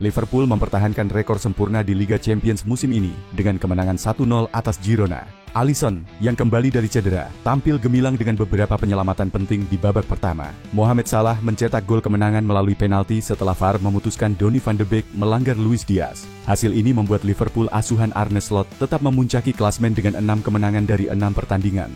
Liverpool mempertahankan rekor sempurna di Liga Champions musim ini dengan kemenangan 1-0 atas Girona. Alisson, yang kembali dari cedera, tampil gemilang dengan beberapa penyelamatan penting di babak pertama. Mohamed Salah mencetak gol kemenangan melalui penalti setelah VAR memutuskan Donny van de Beek melanggar Luis Diaz. Hasil ini membuat Liverpool asuhan Arne Slot tetap memuncaki klasmen dengan 6 kemenangan dari 6 pertandingan.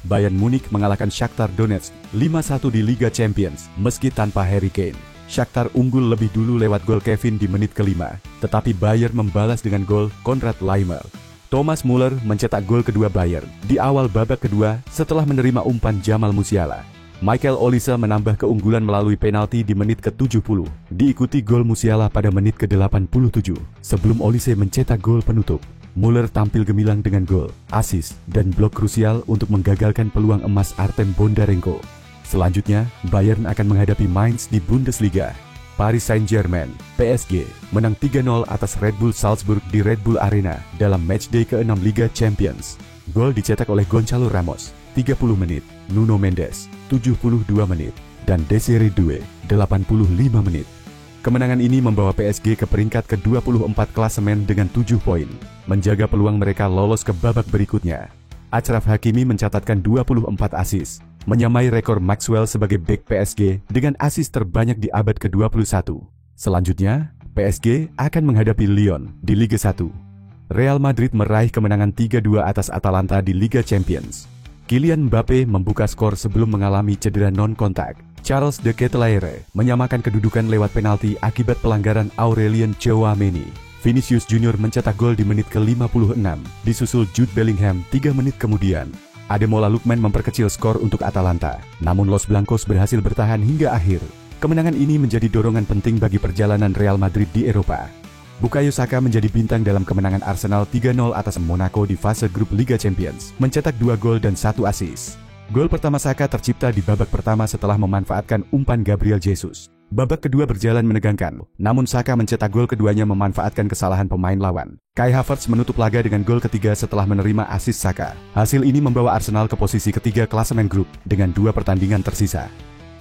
Bayern Munich mengalahkan Shakhtar Donetsk 5-1 di Liga Champions meski tanpa Harry Kane. Shakhtar unggul lebih dulu lewat gol Kevin di menit ke-5, tetapi Bayern membalas dengan gol Konrad Laimer. Thomas Muller mencetak gol kedua Bayern di awal babak kedua setelah menerima umpan Jamal Musiala. Michael Olise menambah keunggulan melalui penalti di menit ke-70, diikuti gol Musiala pada menit ke-87. Sebelum Olise mencetak gol penutup, Muller tampil gemilang dengan gol, assist, dan blok krusial untuk menggagalkan peluang emas Artem Bondarenko. Selanjutnya, Bayern akan menghadapi Mainz di Bundesliga. Paris Saint-Germain, PSG, menang 3-0 atas Red Bull Salzburg di Red Bull Arena dalam matchday ke-6 Liga Champions. Gol dicetak oleh Gonçalo Ramos, 30 menit, Nuno Mendes, 72 menit, dan Desiree Doué, 85 menit. Kemenangan ini membawa PSG ke peringkat ke-24 klasemen dengan 7 poin, menjaga peluang mereka lolos ke babak berikutnya. Achraf Hakimi mencatatkan 24 assist, menyamai rekor Maxwell sebagai bek PSG dengan assist terbanyak di abad ke-21. Selanjutnya, PSG akan menghadapi Lyon di Liga 1. Real Madrid meraih kemenangan 3-2 atas Atalanta di Liga Champions. Kylian Mbappe membuka skor sebelum mengalami cedera non-kontak. Charles de Ketelaere menyamakan kedudukan lewat penalti akibat pelanggaran Aurelien Tchouaméni. Vinicius Junior mencetak gol di menit ke-56, disusul Jude Bellingham 3 menit kemudian. Ademola Lookman memperkecil skor untuk Atalanta, namun Los Blancos berhasil bertahan hingga akhir. Kemenangan ini menjadi dorongan penting bagi perjalanan Real Madrid di Eropa. Bukayo Saka menjadi bintang dalam kemenangan Arsenal 3-0 atas Monaco di fase grup Liga Champions, mencetak 2 gol dan 1 assist. Gol pertama Saka tercipta di babak pertama setelah memanfaatkan umpan Gabriel Jesus. Babak kedua berjalan menegangkan, namun Saka mencetak gol keduanya memanfaatkan kesalahan pemain lawan. Kai Havertz menutup laga dengan gol ketiga setelah menerima assist Saka. Hasil ini membawa Arsenal ke posisi ketiga klasemen grup dengan 2 pertandingan tersisa.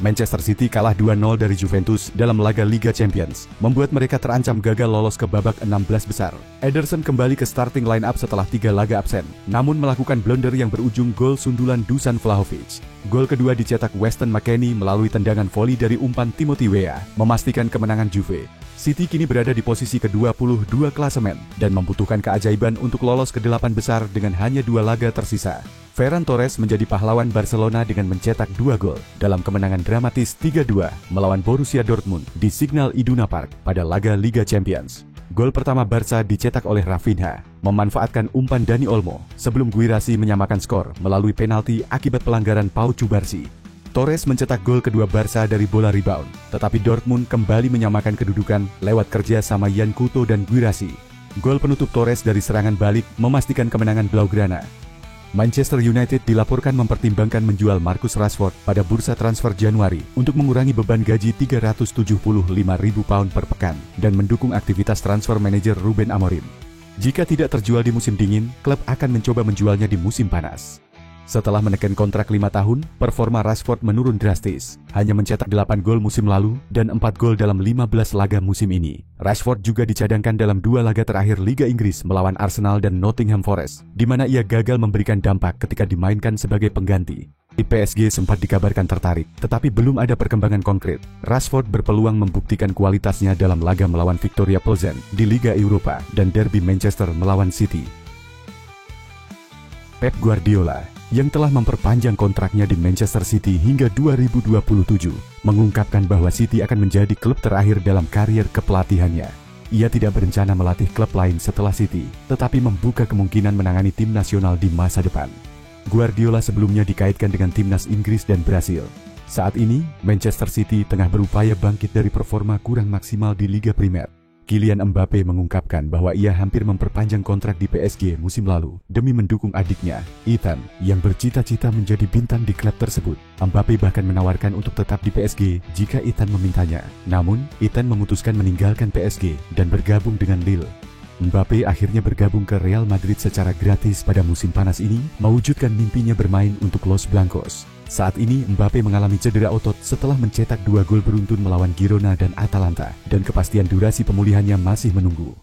Manchester City kalah 2-0 dari Juventus dalam laga Liga Champions, membuat mereka terancam gagal lolos ke babak 16 besar. Ederson kembali ke starting line-up setelah 3 laga absen, namun melakukan blunder yang berujung gol sundulan Dusan Vlahovic. Gol kedua dicetak Weston McKennie melalui tendangan voli dari umpan Timothy Weah, memastikan kemenangan Juve. City kini berada di posisi ke-22 klasemen dan membutuhkan keajaiban untuk lolos ke 8 besar dengan hanya 2 laga tersisa. Ferran Torres menjadi pahlawan Barcelona dengan mencetak 2 gol dalam kemenangan dramatis 3-2 melawan Borussia Dortmund di Signal Iduna Park pada laga Liga Champions. Gol pertama Barca dicetak oleh Rafinha, memanfaatkan umpan Dani Olmo sebelum Guirassy menyamakan skor melalui penalti akibat pelanggaran Pau Cubarsí. Torres mencetak gol kedua Barca dari bola rebound, tetapi Dortmund kembali menyamakan kedudukan lewat kerja sama Yan Couto dan Guirassy. Gol penutup Torres dari serangan balik memastikan kemenangan Blaugrana. Manchester United dilaporkan mempertimbangkan menjual Marcus Rashford pada bursa transfer Januari untuk mengurangi beban gaji £375.000 per pekan dan mendukung aktivitas transfer manajer Ruben Amorim. Jika tidak terjual di musim dingin, klub akan mencoba menjualnya di musim panas. Setelah menekan kontrak 5 tahun, performa Rashford menurun drastis. Hanya mencetak 8 gol musim lalu dan 4 gol dalam 15 laga musim ini. Rashford juga dicadangkan dalam 2 laga terakhir Liga Inggris melawan Arsenal dan Nottingham Forest, di mana ia gagal memberikan dampak ketika dimainkan sebagai pengganti. Di PSG sempat dikabarkan tertarik, tetapi belum ada perkembangan konkret. Rashford berpeluang membuktikan kualitasnya dalam laga melawan Victoria Plzen di Liga Eropa dan derby Manchester melawan City. Pep Guardiola yang telah memperpanjang kontraknya di Manchester City hingga 2027, mengungkapkan bahwa City akan menjadi klub terakhir dalam karier kepelatihannya. Ia tidak berencana melatih klub lain setelah City, tetapi membuka kemungkinan menangani tim nasional di masa depan. Guardiola sebelumnya dikaitkan dengan timnas Inggris dan Brasil. Saat ini, Manchester City tengah berupaya bangkit dari performa kurang maksimal di Liga Primer. Kylian Mbappe mengungkapkan bahwa ia hampir memperpanjang kontrak di PSG musim lalu demi mendukung adiknya, Ethan, yang bercita-cita menjadi bintang di klub tersebut. Mbappe bahkan menawarkan untuk tetap di PSG jika Ethan memintanya. Namun, Ethan memutuskan meninggalkan PSG dan bergabung dengan Lille. Mbappe akhirnya bergabung ke Real Madrid secara gratis pada musim panas ini, mewujudkan mimpinya bermain untuk Los Blancos. Saat ini Mbappe mengalami cedera otot setelah mencetak 2 gol beruntun melawan Girona dan Atalanta, dan kepastian durasi pemulihannya masih menunggu.